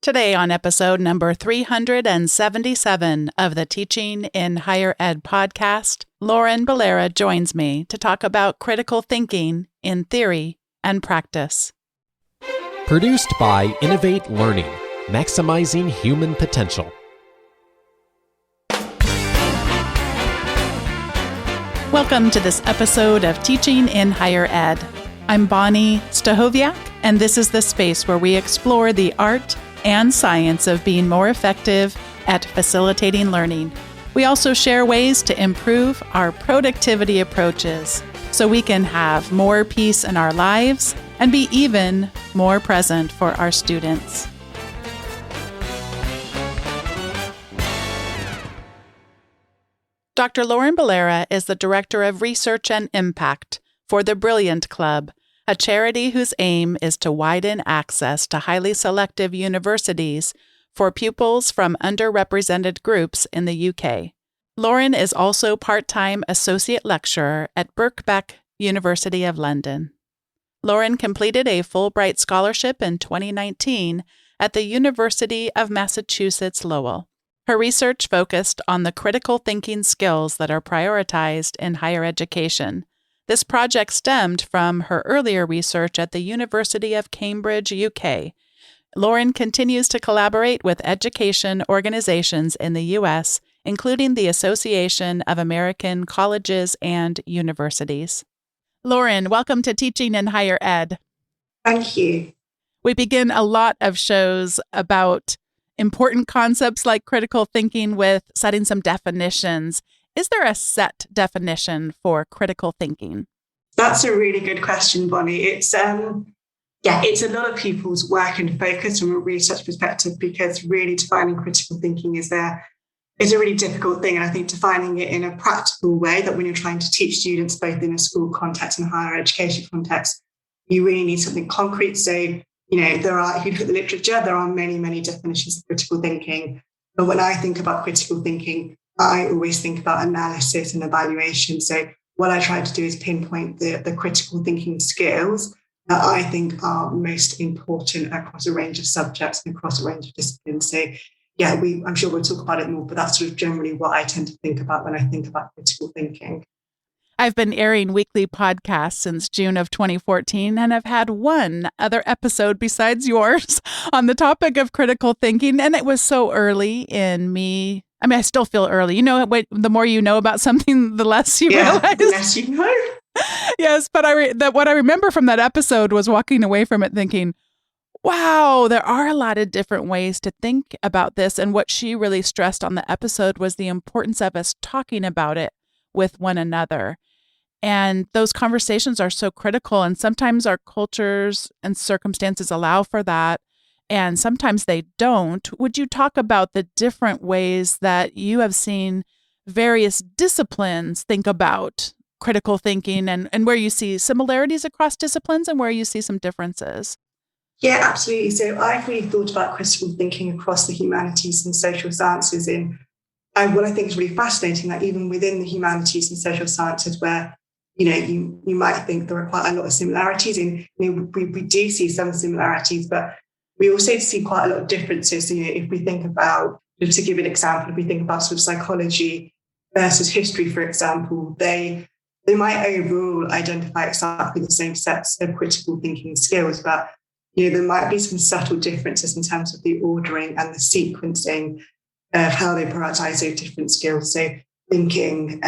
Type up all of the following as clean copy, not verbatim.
Today on episode number 377 of the Teaching in Higher Ed podcast, Lauren Bellaera joins me to talk about critical thinking in theory and practice. Produced by Innovate Learning, maximizing human potential. Welcome to this episode of Teaching in Higher Ed. I'm Bonnie Stahoviak, and this is the space where we explore the art and science of being more effective at facilitating learning. We also share ways to improve our productivity approaches so we can have more peace in our lives and be even more present for our students. Dr. Lauren Bellaera is the Director of Research and Impact for the Brilliant Club, a charity whose aim is to widen access to highly selective universities for pupils from underrepresented groups in the UK. Lauren is also part-time associate lecturer at Birkbeck, University of London. Lauren completed a Fulbright scholarship in 2019 at the University of Massachusetts Lowell. Her research focused on the critical thinking skills that are prioritized in higher education. This project stemmed from her earlier research at the University of Cambridge, UK. Lauren continues to collaborate with education organizations in the U.S., including the Association of American Colleges and Universities. Lauren, welcome to Teaching in Higher Ed. Thank you. We begin a lot of shows about important concepts like critical thinking with setting some definitions. Is there a set definition for critical thinking? That's a really good question, Bonnie. It's a lot of people's work and focus from a research perspective, because really defining critical thinking is a really difficult thing. And I think defining it in a practical way, that when you're trying to teach students both in a school context and higher education context, you really need something concrete. So, if you look at the literature, there are many, many definitions of critical thinking. But when I think about critical thinking, I always think about analysis and evaluation. So what I try to do is pinpoint the critical thinking skills that I think are most important across a range of subjects and across a range of disciplines. So I'm sure we'll talk about it more, but that's sort of generally what I tend to think about when I think about critical thinking. I've been airing weekly podcasts since June of 2014, and I've had one other episode besides yours on the topic of critical thinking, and it was so early in me. I mean, I still feel early. The more you know about something, the less you realize. The less you know. Yes, but what I remember from that episode was walking away from it thinking, wow, there are a lot of different ways to think about this. And what she really stressed on the episode was the importance of us talking about it with one another. And those conversations are so critical. And sometimes our cultures and circumstances allow for that, and sometimes they don't. Would you talk about the different ways that you have seen various disciplines think about critical thinking, and where you see similarities across disciplines and where you see some differences? Yeah, absolutely. So I've really thought about critical thinking across the humanities and social sciences what I think is really fascinating, that even within the humanities and social sciences, where you might think there are quite a lot of similarities, and we do see some similarities, but we also see quite a lot of differences. If we think about, just to give an example, if we think about sort of psychology versus history, for example, they might overall identify exactly the same sets of critical thinking skills, but there might be some subtle differences in terms of the ordering and the sequencing of how they prioritize those different skills. So thinking,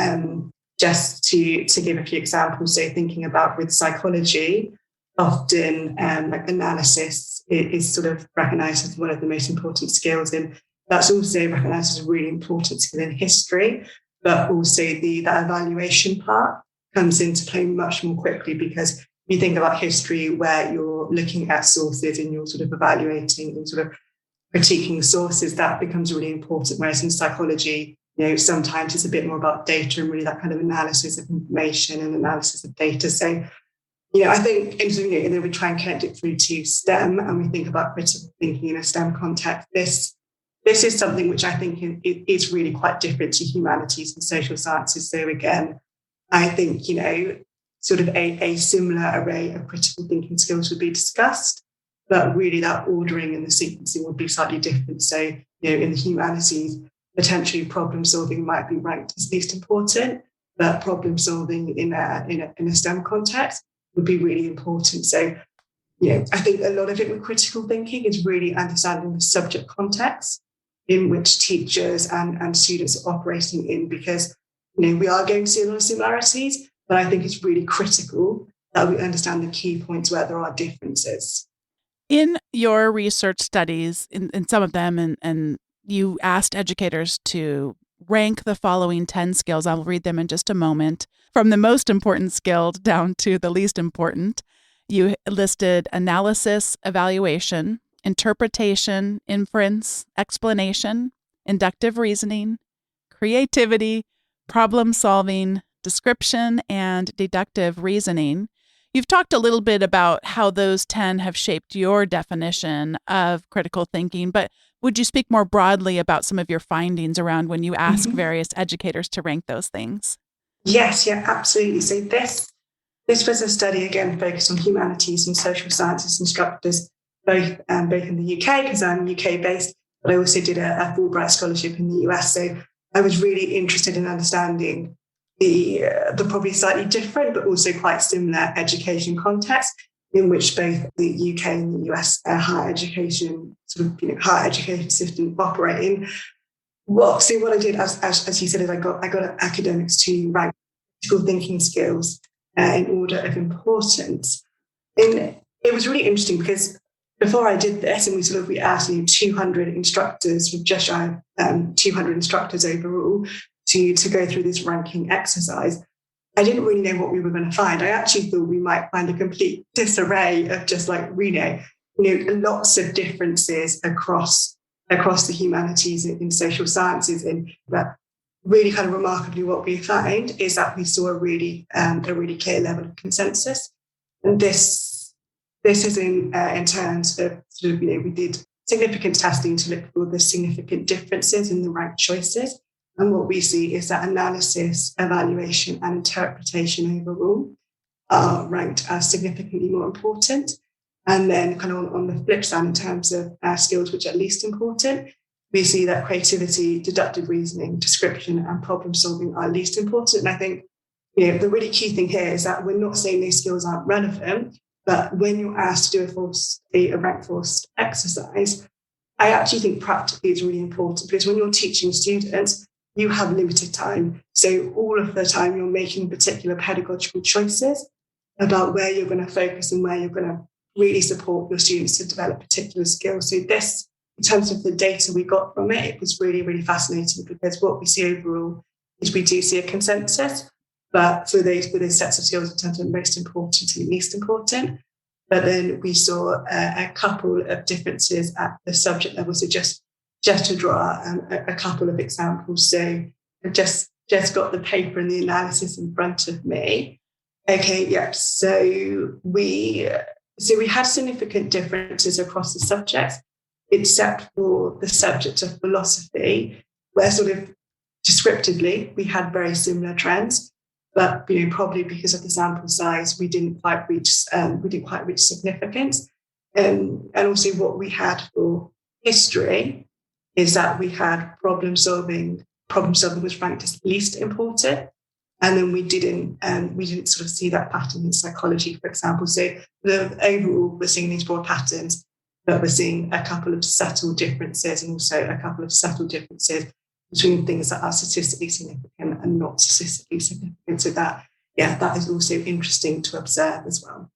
just to give a few examples, so thinking about with psychology, often analysis is sort of recognized as one of the most important skills, and that's also recognized as a really important skill in history. But also that evaluation part comes into play much more quickly, because you think about history where you're looking at sources and you're sort of evaluating and sort of critiquing sources, that becomes really important. Whereas in psychology, sometimes it's a bit more about data and really that kind of analysis of information and analysis of data. So, I think, and then we try and connect it through to STEM, and we think about critical thinking in a STEM context. This is something which I think is really quite different to humanities and social sciences. So again, I think, sort of a similar array of critical thinking skills would be discussed. but really that ordering and the sequencing would be slightly different. So, in the humanities, potentially problem solving might be ranked as least important, but problem solving in a STEM context would be really important. So, I think a lot of it with critical thinking is really understanding the subject context in which teachers and students are operating in, because, we are going to see a lot of similarities, but I think it's really critical that we understand the key points where there are differences. In your research studies, in some of them, and you asked educators to rank the following 10 skills. I'll read them in just a moment. From the most important skill down to the least important, you listed analysis, evaluation, interpretation, inference, explanation, inductive reasoning, creativity, problem solving, description, and deductive reasoning. You've talked a little bit about how those 10 have shaped your definition of critical thinking, but would you speak more broadly about some of your findings around when you ask various educators to rank those things? Yes, yeah, absolutely. So this was a study, again, focused on humanities and social sciences instructors, both in the UK, because I'm UK-based, but I also did a Fulbright scholarship in the US. So I was really interested in understanding the probably slightly different, but also quite similar education context in which both the UK and the US higher education system operate in. What I did, as you said, is I got academics to rank critical thinking skills in order of importance. And it was really interesting because before I did this, and we asked 200 instructors, with just shy of 200 instructors overall, to go through this ranking exercise. I didn't really know what we were going to find. I actually thought we might find a complete disarray of just lots of differences across the humanities and in social sciences. But really kind of remarkably, what we found is that we saw a really clear level of consensus. And this is in terms of we did significant testing to look for the significant differences in the ranked choices. And what we see is that analysis, evaluation, and interpretation overall are ranked as significantly more important. And then kind of on the flip side, in terms of skills which are least important, we see that creativity, deductive reasoning, description, and problem solving are least important. And I think the really key thing here is that we're not saying these skills aren't relevant, but when you're asked to do a rank forced exercise, I actually think practically it's really important, because when you're teaching students, you have limited time. So all of the time you're making particular pedagogical choices about where you're going to focus and where you're going to really support your students to develop particular skills. So this, in terms of the data we got from it, it was really, really fascinating, because what we see overall is we do see a consensus, but for those sets of skills in terms of most important and least important. But then we saw a couple of differences at the subject level. So just to draw a couple of examples. So I've just got the paper and the analysis in front of me. Okay, yeah. So we had significant differences across the subjects, except for the subject of philosophy, where sort of descriptively we had very similar trends, but probably because of the sample size, we didn't quite reach significance. And also what we had for history is that we had problem solving was ranked as least important. And then we didn't sort of see that pattern in psychology, for example. So overall, we're seeing these broad patterns, but we're seeing a couple of subtle differences, and also a couple of subtle differences between things that are statistically significant and not statistically significant. So that is also interesting to observe as well.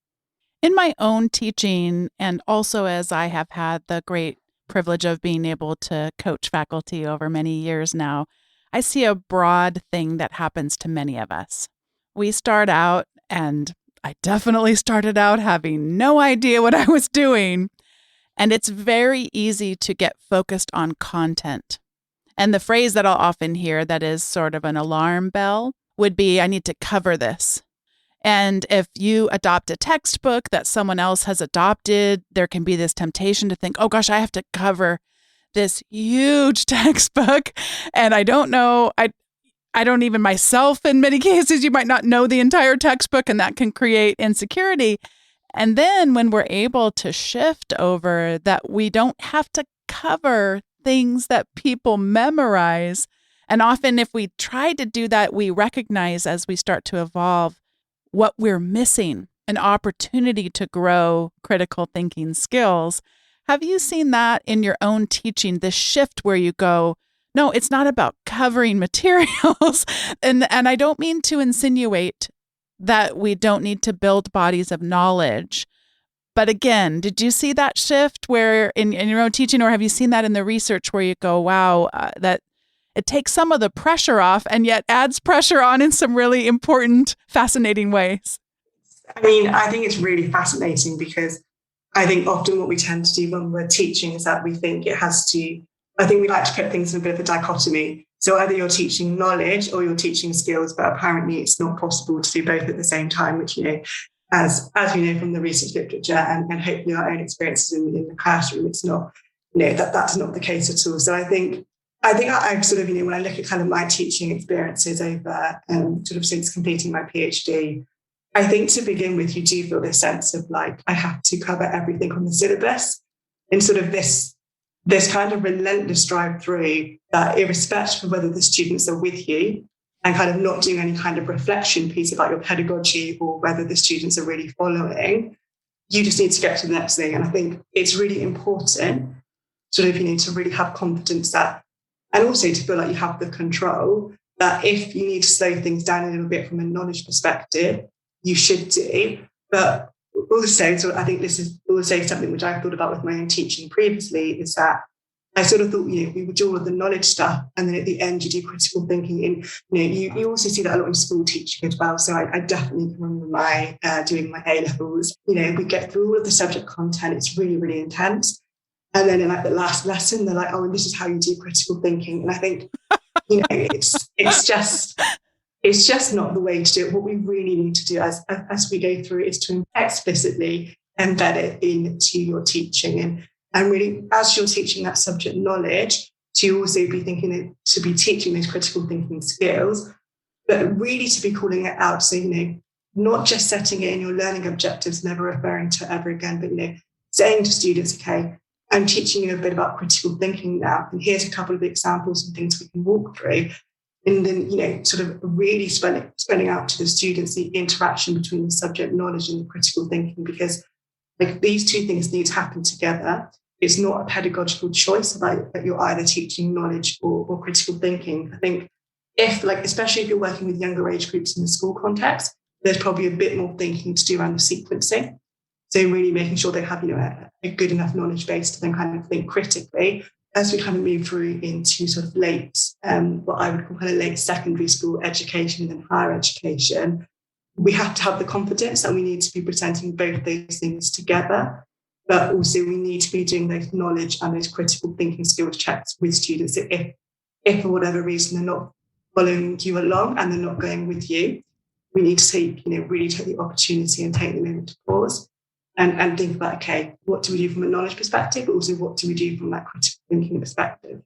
In my own teaching, and also as I have had the great privilege of being able to coach faculty over many years now, I see a broad thing that happens to many of us. We start out, and I definitely started out having no idea what I was doing. And it's very easy to get focused on content. And the phrase that I'll often hear that is sort of an alarm bell would be, I need to cover this. And if you adopt a textbook that someone else has adopted, there can be this temptation to think, oh gosh, I have to cover this huge textbook. And I don't know, I don't even myself, in many cases, you might not know the entire textbook, and that can create insecurity. And then when we're able to shift over that, we don't have to cover things that people memorize. And often if we try to do that, we recognize as we start to evolve what we're missing, an opportunity to grow critical thinking skills. Have you seen that in your own teaching, this shift where you go, no, it's not about covering materials. And I don't mean to insinuate that we don't need to build bodies of knowledge. But again, did you see that shift where in your own teaching, or have you seen that in the research where you go, wow, that it takes some of the pressure off and yet adds pressure on in some really important, fascinating ways? I mean, I think it's really fascinating because I think often what we tend to do when we're teaching is that we think it has to, I think we like to put things in a bit of a dichotomy. So either you're teaching knowledge or you're teaching skills, but apparently it's not possible to do both at the same time, which, as we know from the research literature and hopefully our own experiences in the classroom, it's not, that's not the case at all. So I think I've sort of, when I look at kind of my teaching experiences over sort of since completing my PhD, I think to begin with, you do feel this sense of like, I have to cover everything on the syllabus and sort of this kind of relentless drive through that irrespective of whether the students are with you and kind of not doing any kind of reflection piece about your pedagogy or whether the students are really following, you just need to get to the next thing. And I think it's really important sort of, to really have confidence that, and also to feel like you have the control that if you need to slow things down a little bit from a knowledge perspective, you should do. But also, so I think this is also something which I've thought about with my own teaching previously, is that I sort of thought, we would do all of the knowledge stuff and then at the end you do critical thinking. And, you also see that a lot in school teaching as well. So I definitely can remember doing my A-levels. We get through all of the subject content. It's really, really intense. And then in like the last lesson, they're like, oh, and this is how you do critical thinking. And I think, it's just not the way to do it. What we really need to do as we go through is to explicitly embed it into your teaching. And really, as you're teaching that subject knowledge, to also be thinking to be teaching those critical thinking skills, but really to be calling it out. So, not just setting it in your learning objectives, never referring to it ever again, but, saying to students, okay, I'm teaching you a bit about critical thinking now. And here's a couple of examples and things we can walk through. And then, sort of really spelling out to the students the interaction between the subject knowledge and the critical thinking, because like these two things need to happen together. It's not a pedagogical choice about that you're either teaching knowledge or critical thinking. I think especially if you're working with younger age groups in the school context, there's probably a bit more thinking to do around the sequencing. So really making sure they have, a good enough knowledge base to then kind of think critically. As we kind of move through into sort of late, what I would call kind of late secondary school education and then higher education, we have to have the confidence that we need to be presenting both those things together, but also we need to be doing those knowledge and those critical thinking skills checks with students. If for whatever reason they're not following you along and they're not going with you, we need to really take the opportunity and take the moment to pause and think about, okay, what do we do from a knowledge perspective, but also what do we do from that critical thinking perspective?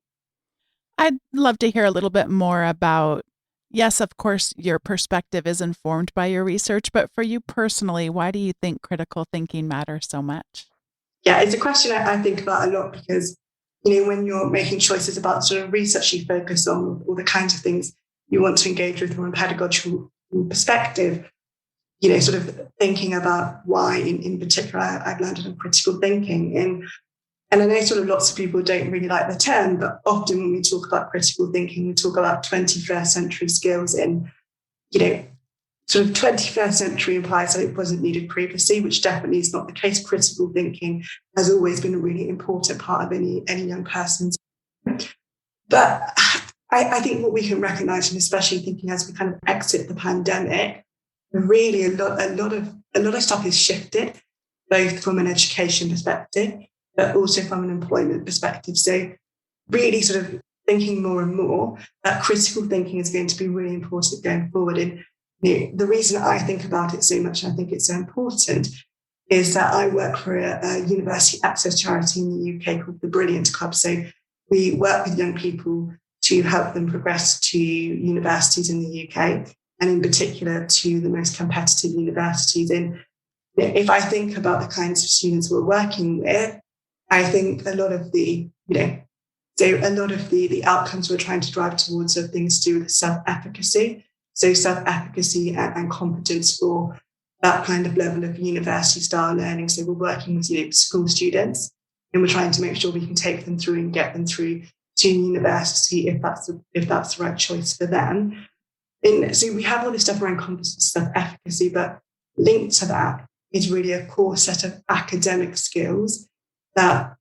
I'd love to hear a little bit more about, yes, of course, your perspective is informed by your research, but for you personally, why do you think critical thinking matters so much? Yeah, it's a question I think about a lot because, when you're making choices about the sort of research you focus on or the kinds of things you want to engage with from a pedagogical perspective, sort of thinking about why in particular I've landed on critical thinking. And I know sort of lots of people don't really like the term, but often when we talk about critical thinking, we talk about 21st century skills. And, sort of 21st century implies that it wasn't needed previously, which definitely is not the case. Critical thinking has always been a really important part of any young person's. But I think what we can recognise, and especially thinking as we kind of exit the pandemic, really a lot of stuff is shifted, both from an education perspective, but also from an employment perspective. So really sort of thinking more and more that critical thinking is going to be really important going forward. And the reason I think about it so much, and I think it's so important, is that I work for a university access charity in the UK called the Brilliant Club. So we work with young people to help them progress to universities in the UK, and in particular to the most competitive universities. And if I think about the kinds of students we're working with, I think a lot of the, the outcomes we're trying to drive towards are things to do with self-efficacy. So self-efficacy and competence for that kind of level of university style learning. So we're working with, school students, and we're trying to make sure we can take them through and get them through to university if that's the right choice for them. And so we have all this stuff around competence, self-efficacy, but linked to that is really a core set of academic skills that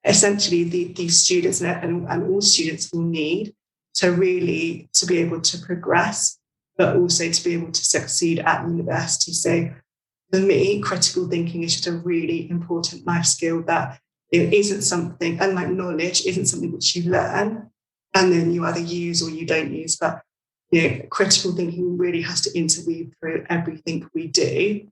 essentially these students and all students will need to really to be able to progress, but also to be able to succeed at university. So for me, critical thinking is just a really important life skill that it isn't something, unlike knowledge, isn't something which you learn and then you either use or you don't use. But critical thinking really has to interweave through everything we do.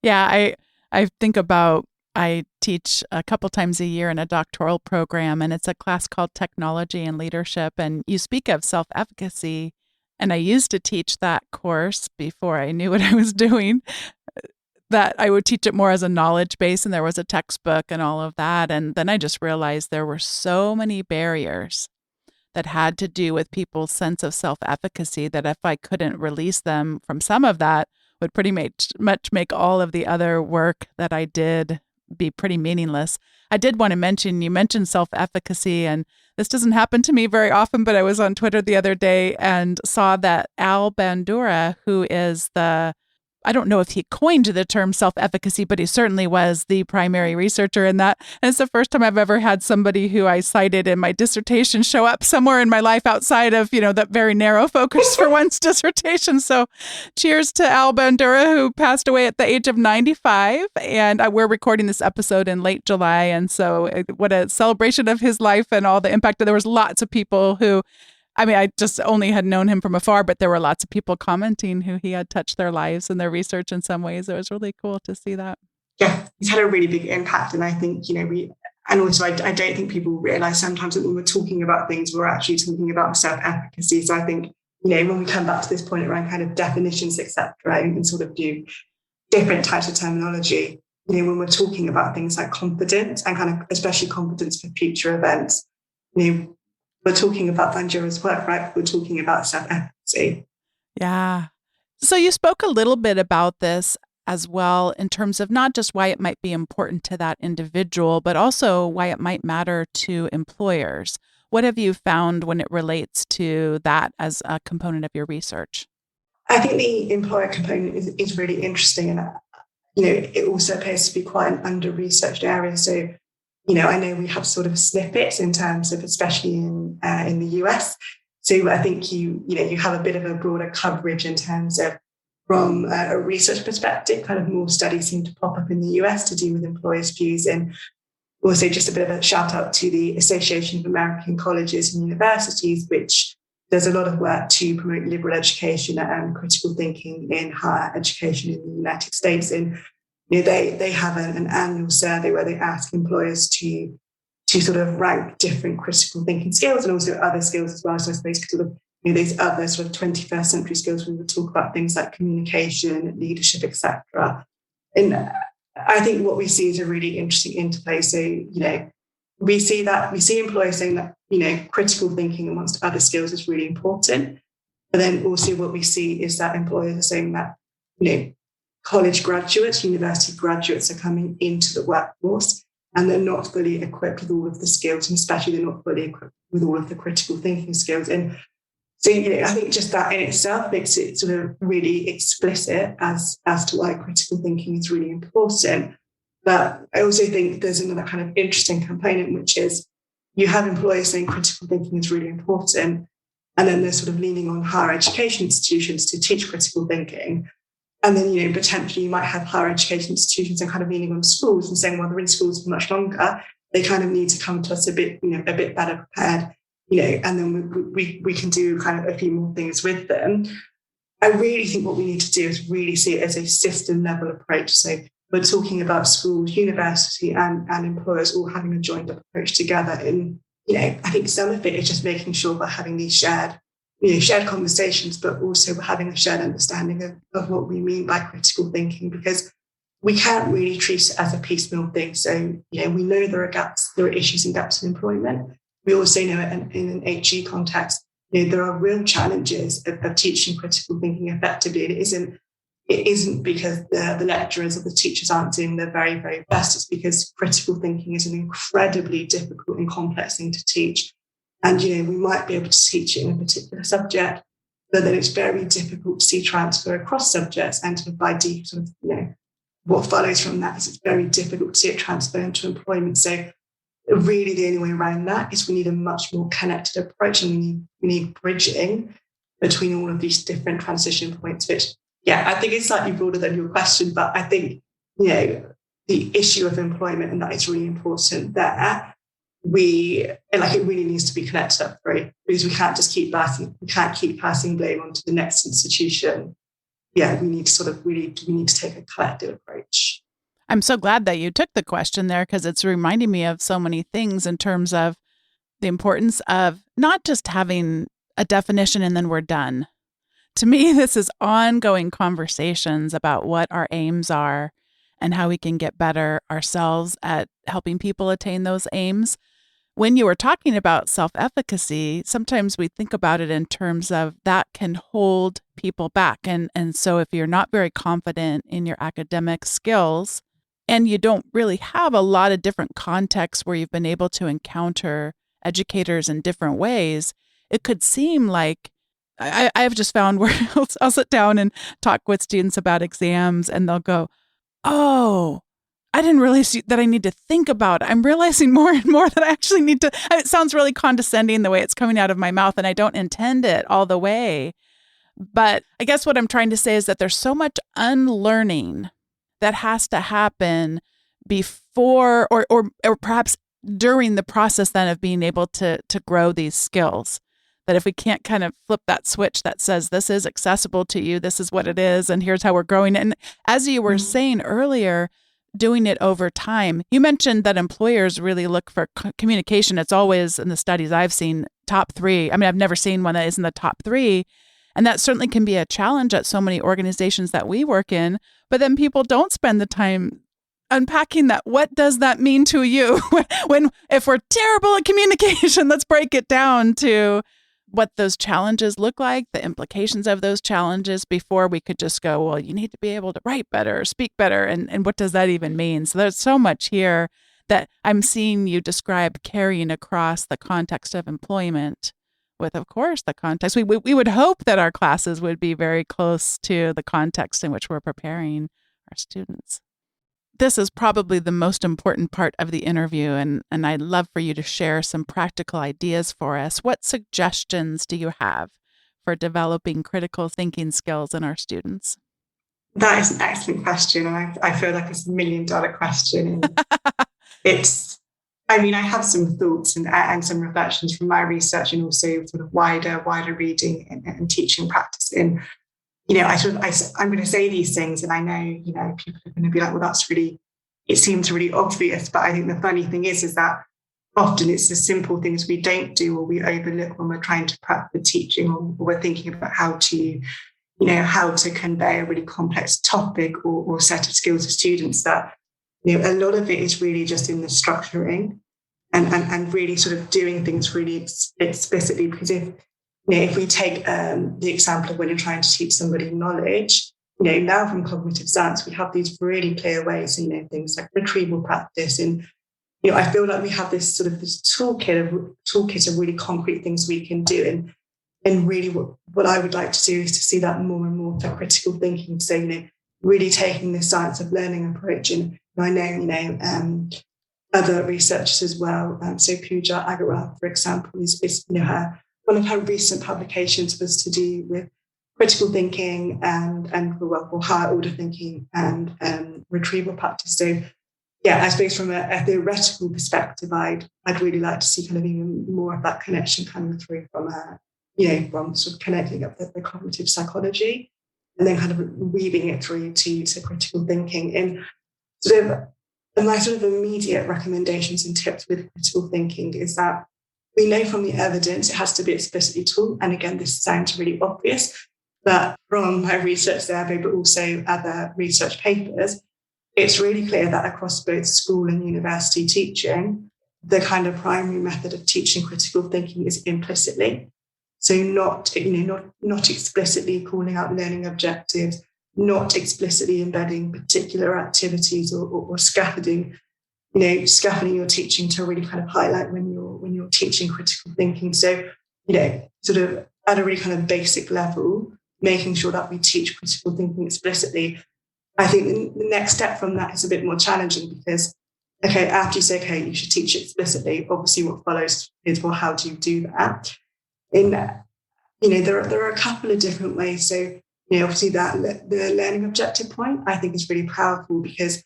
Yeah, I think about, I teach a couple times a year in a doctoral program, and it's a class called Technology and Leadership. And you speak of self-efficacy, and I used to teach that course before I knew what I was doing, that I would teach it more as a knowledge base, and there was a textbook and all of that. And then I just realized there were so many barriers that had to do with people's sense of self-efficacy that if I couldn't release them from some of that, would pretty much make all of the other work that I did be pretty meaningless. I did want to mention, you mentioned self-efficacy, and this doesn't happen to me very often, but I was on Twitter the other day and saw that Al Bandura, who is I don't know if he coined the term self-efficacy, but he certainly was the primary researcher in that. And it's the first time I've ever had somebody who I cited in my dissertation show up somewhere in my life outside of, that very narrow focus for one's dissertation. So cheers to Al Bandura, who passed away at the age of 95. And we're recording this episode in late July. And so what a celebration of his life and all the impact. There was lots of people who, I just only had known him from afar, but there were lots of people commenting who he had touched their lives and their research in some ways. It was really cool to see that. Yeah, he's had a really big impact. And I think, I don't think people realize sometimes that when we're talking about things, we're actually talking about self-efficacy. So I think, when we come back to this point around kind of definitions, etc., and sort of do different types of terminology, when we're talking about things like competence and kind of especially competence for future events, we're talking about Bandura's work, right? We're talking about self-efficacy. Yeah. So you spoke a little bit about this as well in terms of not just why it might be important to that individual, but also why it might matter to employers. What have you found when it relates to that as a component of your research? I think the employer component is really interesting. And, it also appears to be quite an under-researched area. So, I know we have sort of snippets in terms of, especially in the US. So I think you have a bit of a broader coverage in terms of, from a research perspective, kind of more studies seem to pop up in the US to do with employers' views. And also just a bit of a shout out to the Association of American Colleges and Universities, which does a lot of work to promote liberal education and critical thinking in higher education in the United States. And they have an annual survey where they ask employers to sort of rank different critical thinking skills and also other skills as well. So I suppose sort of these other sort of 21st century skills, we would talk about things like communication, leadership, etc. And I think what we see is a really interesting interplay. So we see employers saying that critical thinking amongst other skills is really important, but then also what we see is that employers are saying that college graduates, university graduates are coming into the workforce and they're not fully equipped with all of the skills, and especially they're not fully equipped with all of the critical thinking skills. And so, I think just that in itself makes it sort of really explicit as to why critical thinking is really important. But I also think there's another kind of interesting component, which is you have employers saying critical thinking is really important, and then they're sort of leaning on higher education institutions to teach critical thinking. And then, potentially you might have higher education institutions and kind of leaning on schools and saying, well, they're in schools for much longer. They kind of need to come to us a bit better prepared, and then we can do kind of a few more things with them. I really think what we need to do is really see it as a system level approach. So we're talking about schools, university and employers all having a joined up approach together. And, I think some of it is just making sure we're having these shared conversations, but also we're having a shared understanding of what we mean by critical thinking. Because we can't really treat it as a piecemeal thing. So, we know there are gaps, there are issues and gaps in employment. We also know in an HE context, there are real challenges of teaching critical thinking effectively. And it isn't because the lecturers or the teachers aren't doing their very, very best. It's because critical thinking is an incredibly difficult and complex thing to teach. And, we might be able to teach it in a particular subject, but then it's very difficult to see transfer across subjects and to provide deep sort of, what follows from that is it's very difficult to see it transfer into employment. So really the only way around that is we need a much more connected approach, and we need bridging between all of these different transition points, which, I think it's slightly broader than your question, but I think, the issue of employment and that is really important there. It really needs to be connected up through, because we can't just keep passing blame onto the next institution. We need to take a collective approach. I'm so glad that you took the question there, because it's reminding me of so many things in terms of the importance of not just having a definition and then we're done. To me, this is ongoing conversations about what our aims are and how we can get better ourselves at helping people attain those aims. When you were talking about self-efficacy, sometimes we think about it in terms of that can hold people back. And so if you're not very confident in your academic skills and you don't really have a lot of different contexts where you've been able to encounter educators in different ways, it could seem like I've just found where I'll sit down and talk with students about exams and they'll go, oh, I didn't realize that I need to think about it. I'm realizing more and more that I actually need to. It sounds really condescending the way it's coming out of my mouth, and I don't intend it all the way. But I guess what I'm trying to say is that there's so much unlearning that has to happen before or perhaps during the process then of being able to grow these skills. That if we can't kind of flip that switch that says this is accessible to you, this is what it is, and here's how we're growing. And as you were saying earlier, doing it over time. You mentioned that employers really look for communication. It's always, in the studies I've seen, top 3. I mean, I've never seen one that isn't the top 3. And that certainly can be a challenge at so many organizations that we work in. But then people don't spend the time unpacking that. What does that mean to you? If we're terrible at communication, let's break it down to what those challenges look like, the implications of those challenges before we could just go, well, you need to be able to write better, speak better. And what does that even mean? So there's so much here that I'm seeing you describe carrying across the context of employment with, of course, the context. We would hope that our classes would be very close to the context in which we're preparing our students. This is probably the most important part of the interview, and I'd love for you to share some practical ideas for us. What suggestions do you have for developing critical thinking skills in our students? That is an excellent question, and I feel like it's $1 million question. I have some thoughts and some reflections from my research, and also sort of wider reading and teaching practice. And I'm going to say these things, and I know, people are going to be like, well, it seems really obvious. But I think the funny thing is that often it's the simple things we don't do or we overlook when we're trying to prep for teaching, or we're thinking about how to convey a really complex topic or set of skills to students. That, a lot of it is really just in the structuring and really sort of doing things really explicitly. Because if we take the example of when you're trying to teach somebody knowledge, now from cognitive science, we have these really clear ways, things like retrieval practice. And, I feel like we have this toolkit of really concrete things we can do. And really what I would like to do is to see that more and more for critical thinking. So, really taking the science of learning approach. And I know, other researchers as well. So Pooja Agarwal, for example, is one of her recent publications was to do with critical thinking and higher order thinking and retrieval practice. So, I suppose from a theoretical perspective, I'd really like to see kind of even more of that connection coming through from from sort of connecting up the cognitive psychology and then kind of weaving it through to critical thinking. And my sort of immediate recommendations and tips with critical thinking is that we know from the evidence it has to be explicitly taught. And again, this sounds really obvious, but from my research survey, but also other research papers, it's really clear that across both school and university teaching, the kind of primary method of teaching critical thinking is implicitly. So not explicitly calling out learning objectives, not explicitly embedding particular activities or scaffolding, scaffolding your teaching to really kind of highlight when you're teaching critical thinking. So, sort of at a really kind of basic level, making sure that we teach critical thinking explicitly. I think the next step from that is a bit more challenging because, okay, after you say, okay, you should teach explicitly, obviously what follows is, well, how do you do that? There are a couple of different ways. So, obviously the learning objective point, I think is really powerful because,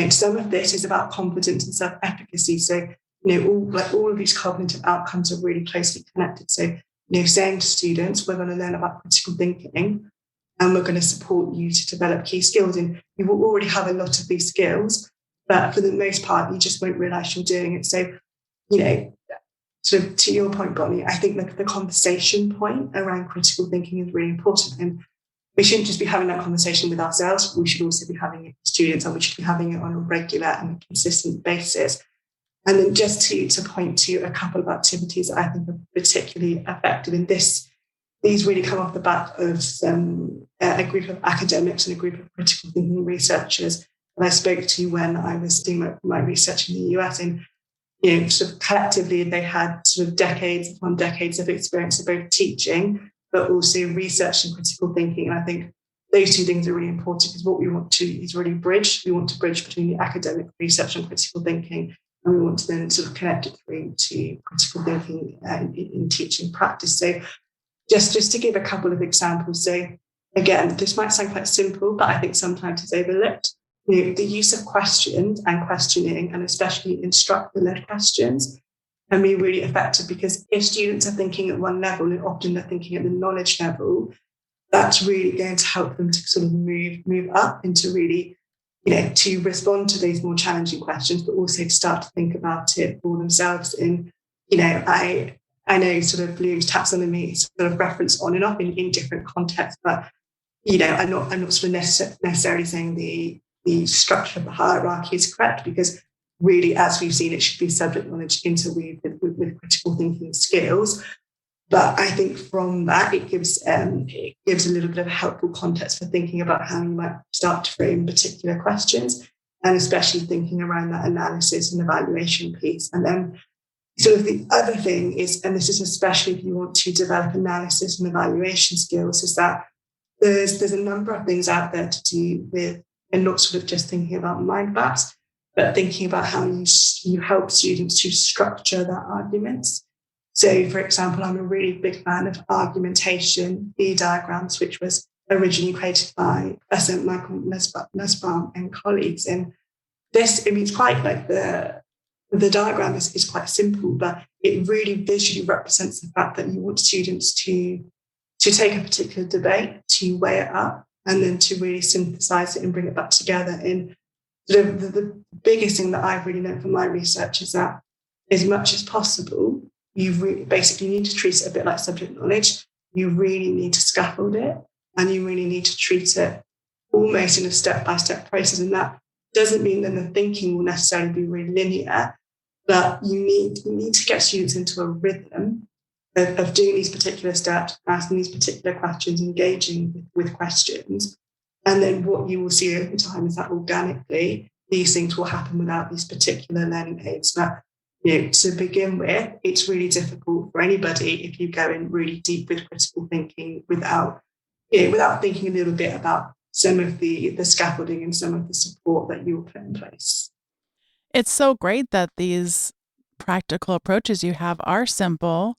some of this is about confidence and self-efficacy. So, all of these cognitive outcomes are really closely connected. So, saying to students, we're going to learn about critical thinking and we're going to support you to develop key skills. And you will already have a lot of these skills, but for the most part, you just won't realize you're doing it. So, sort of to your point, Bonnie, I think the conversation point around critical thinking is really important. And we shouldn't just be having that conversation with ourselves. We should also be having it with students, and we should be having it on a regular and consistent basis. And then just to point to a couple of activities that I think are particularly effective in this, these really come off the back of a group of academics and a group of critical thinking researchers that I spoke to when I was doing my research in the US. And sort of collectively, they had sort of decades upon decades of experience of both teaching, but also research and critical thinking. And I think those two things are really important because what we want to is really bridge. We want to bridge between the academic research and critical thinking, and we want to then sort of connect it through to critical thinking in teaching practice. So just to give a couple of examples. So again, this might sound quite simple, but I think sometimes it's overlooked. The use of questions and questioning, and especially instructor-led questions, can be really effective because if students are thinking at one level and often they're thinking at the knowledge level, that's really going to help them to sort of move up into really, to respond to those more challenging questions, but also to start to think about it for themselves. And, I know sort of Bloom's taxonomy is sort of referenced on and off in different contexts, but, I'm not sort of necessarily saying the structure of the hierarchy is correct because really, as we've seen, it should be subject knowledge interweaved with critical thinking skills. But I think from that, it gives a little bit of helpful context for thinking about how you might start to frame particular questions, and especially thinking around that analysis and evaluation piece. And then sort of the other thing is, and this is especially if you want to develop analysis and evaluation skills, is that there's a number of things out there to do with, and not sort of just thinking about mind maps, but thinking about how you help students to structure their arguments. So, for example, I'm a really big fan of argumentation diagrams, which was originally created by Professor Michael Nussbaum and colleagues. And this, it's quite like the diagram is quite simple, but it really visually represents the fact that you want students to take a particular debate, to weigh it up, and then to really synthesize it and bring it back together. And the biggest thing that I've really learned from my research is that as much as possible, you basically need to treat it a bit like subject knowledge. You really need to scaffold it, and you really need to treat it almost in a step-by-step process. And that doesn't mean that the thinking will necessarily be really linear, but you need to get students into a rhythm of doing these particular steps, asking these particular questions, engaging with questions. And then what you will see over time is that organically, these things will happen without these particular learning aids. But to begin with, it's really difficult for anybody if you go in really deep with critical thinking without thinking a little bit about some of the scaffolding and some of the support that you will put in place. It's so great that these practical approaches you have are simple.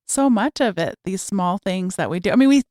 So much of it, these small things that we do. I mean,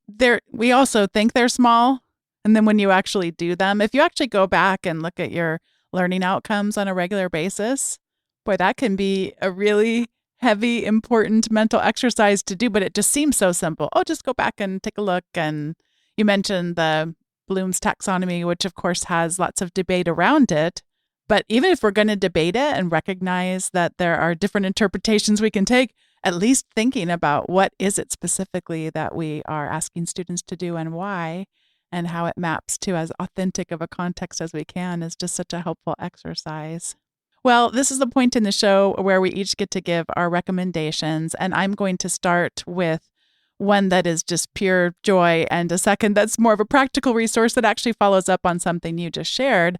we also think they're small. And then when you actually do them, if you actually go back and look at your learning outcomes on a regular basis, boy, that can be a really heavy, important mental exercise to do, but it just seems so simple. Oh, just go back and take a look. And you mentioned the Bloom's taxonomy, which of course has lots of debate around it. But even if we're going to debate it and recognize that there are different interpretations we can take, at least thinking about what is it specifically that we are asking students to do and why. and how it maps to as authentic of a context as we can is just such a helpful exercise. Well, this is the point in the show where we each get to give our recommendations, and I'm going to start with one that is just pure joy and a second that's more of a practical resource that actually follows up on something you just shared.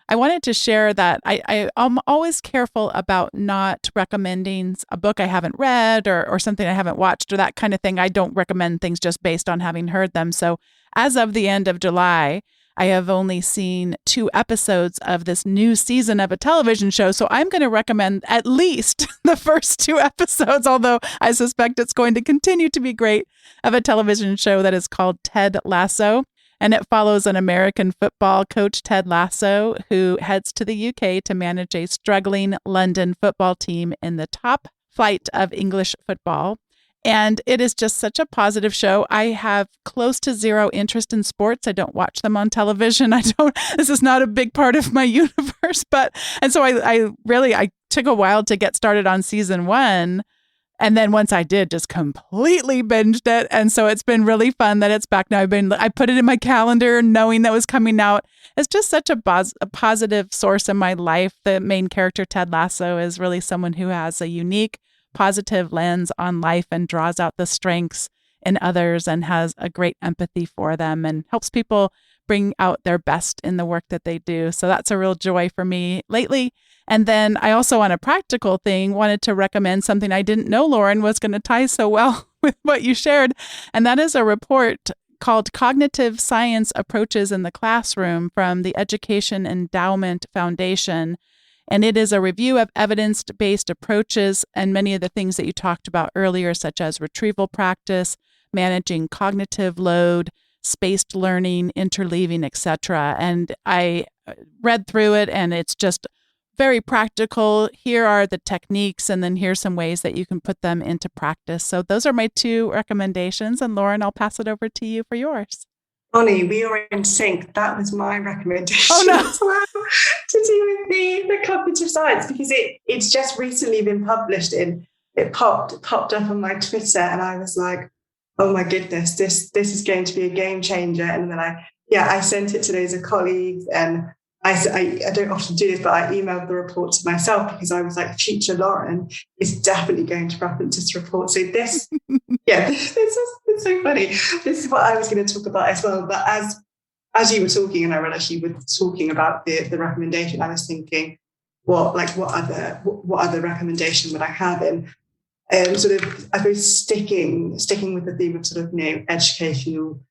I wanted to share that I'm always careful about not recommending a book I haven't read or something I haven't watched or that kind of thing. I don't recommend things just based on having heard them. So as of the end of July, I have only seen 2 episodes of this new season of a television show. So I'm going to recommend at least the first 2 episodes, although I suspect it's going to continue to be great, of a television show that is called Ted Lasso. And it follows an American football coach, Ted Lasso, who heads to the UK to manage a struggling London football team in the top flight of English football. And it is just such a positive show. I have close to zero interest in sports. I don't watch them on television. This is not a big part of my universe. And so I took a while to get started on season 1. And then once I did, just completely binged it. And so it's been really fun that it's back now. I put it in my calendar knowing that was coming out. It's just such a positive source in my life. The main character, Ted Lasso, is really someone who has a unique, positive lens on life and draws out the strengths in others and has a great empathy for them and helps people bring out their best in the work that they do. So that's a real joy for me lately. And then I also, on a practical thing, wanted to recommend something I didn't know, Lauren, was going to tie so well with what you shared. And that is a report called Cognitive Science Approaches in the Classroom from the Education Endowment Foundation. And it is a review of evidence-based approaches and many of the things that you talked about earlier, such as retrieval practice, managing cognitive load, spaced learning, interleaving, etc. And I read through it, and it's just very practical. Here are the techniques, and then here's some ways that you can put them into practice. So those are my 2 recommendations. And Lauren, I'll pass it over to you for yours. Bonnie, we are in sync. That was my recommendation as well, to do with the cognitive science, because it's just recently been published it popped up on my Twitter, and I was like, oh my goodness, this is going to be a game changer. And then I sent it to loads of colleagues, and I don't often do this, but I emailed the report to myself because I was like, future Lauren is definitely going to reference this report. So this, it's so funny. This is what I was going to talk about as well. But as you were talking, and I realized you were talking about the recommendation, I was thinking, what other recommendation would I have? And sort of, I suppose, sticking with the theme of sort of, educational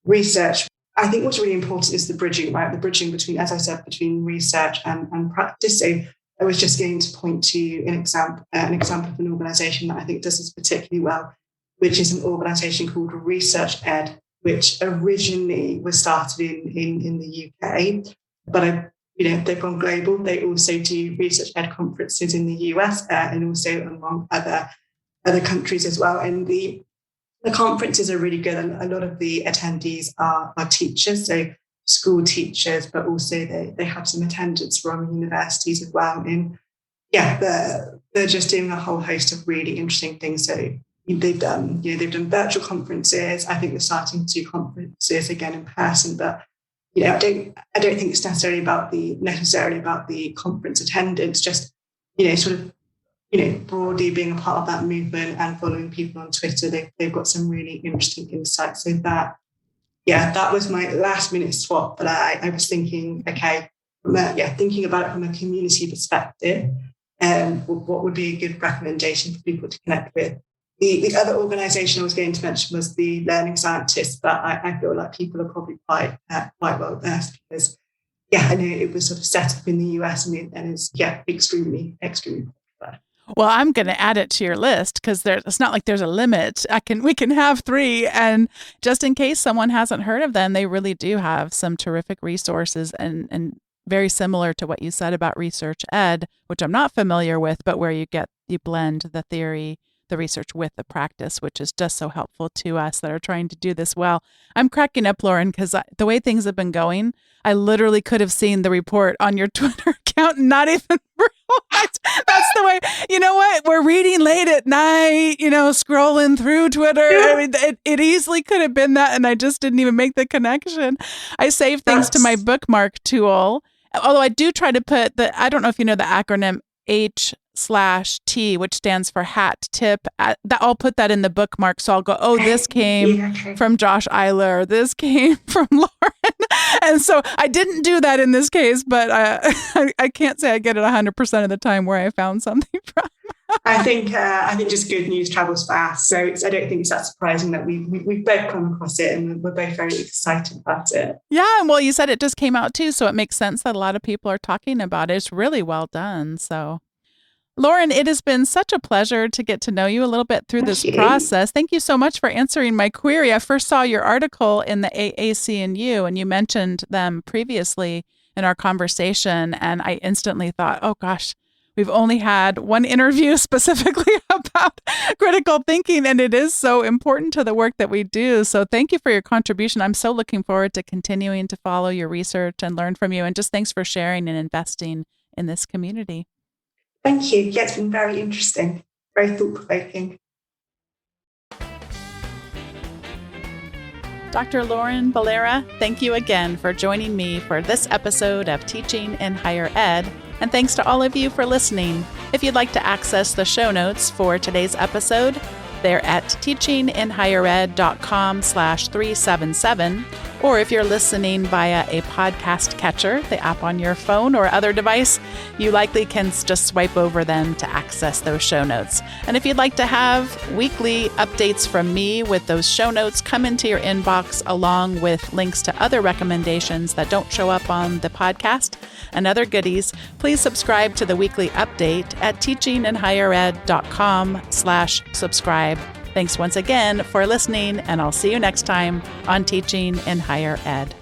research. I think what's really important is the bridging, right? The bridging between, as I said, between research and practice. So I was just going to point to an example of an organisation that I think does this particularly well, which is an organisation called Research Ed, which originally was started in the UK, but they've gone global. They also do Research Ed conferences in the US and also among other countries as well. And the conferences are really good, and a lot of the attendees are teachers, so school teachers, but also they have some attendance from universities as well. And they're just doing a whole host of really interesting things. So they've done virtual conferences. I think they're starting to do conferences again in person, but I don't think it's necessarily about the conference attendance. Just sort of broadly being a part of that movement and following people on Twitter, they've got some really interesting insights. So that was my last minute swap. But I was thinking, okay, thinking about it from a community perspective, what would be a good recommendation for people to connect with? The other organisation I was going to mention was the Learning Scientists, but I feel like people are probably quite well versed because, I know it was sort of set up in the US and it's extremely popular. Well, I'm going to add it to your list because it's not like there's a limit. We can have 3, and just in case someone hasn't heard of them, they really do have some terrific resources and very similar to what you said about Research Ed, which I'm not familiar with, but where you blend the theory, the research with the practice, which is just so helpful to us that are trying to do this well. I'm cracking up, Lauren, because the way things have been going, I literally could have seen the report on your Twitter account and not even realized. That's the way, you know what? We're reading late at night, scrolling through Twitter. I mean, it easily could have been that, and I just didn't even make the connection. I save things to my bookmark tool, although I do try to put I don't know if you know the acronym H/T, which stands for hat tip. I'll put that in the bookmark. So I'll go, oh, this came from Josh Eiler. This came from Lauren. And so I didn't do that in this case, but I can't say I get it 100% of the time where I found something from. I think just good news travels fast. So I don't think it's that surprising that we've both come across it and we're both very excited about it. Yeah. Well, you said it just came out too. So it makes sense that a lot of people are talking about it. It's really well done. So Lauren, it has been such a pleasure to get to know you a little bit through this process. Thank you so much for answering my query. I first saw your article in the AAC&U, and you mentioned them previously in our conversation, and I instantly thought, oh gosh, we've only had one interview specifically about critical thinking, and it is so important to the work that we do. So thank you for your contribution. I'm so looking forward to continuing to follow your research and learn from you, and just thanks for sharing and investing in this community. Thank you. Yeah, it's been very interesting, very thought-provoking. Dr. Lauren Bellaera, thank you again for joining me for this episode of Teaching in Higher Ed, and thanks to all of you for listening. If you'd like to access the show notes for today's episode, they're at teachinginhighered.com/377, or if you're listening via a podcast catcher, the app on your phone or other device, you likely can just swipe over them to access those show notes. And if you'd like to have weekly updates from me with those show notes come into your inbox along with links to other recommendations that don't show up on the podcast and other goodies, please subscribe to the weekly update at teachinginhighered.com/subscribe. Thanks once again for listening, and I'll see you next time on Teaching in Higher Ed.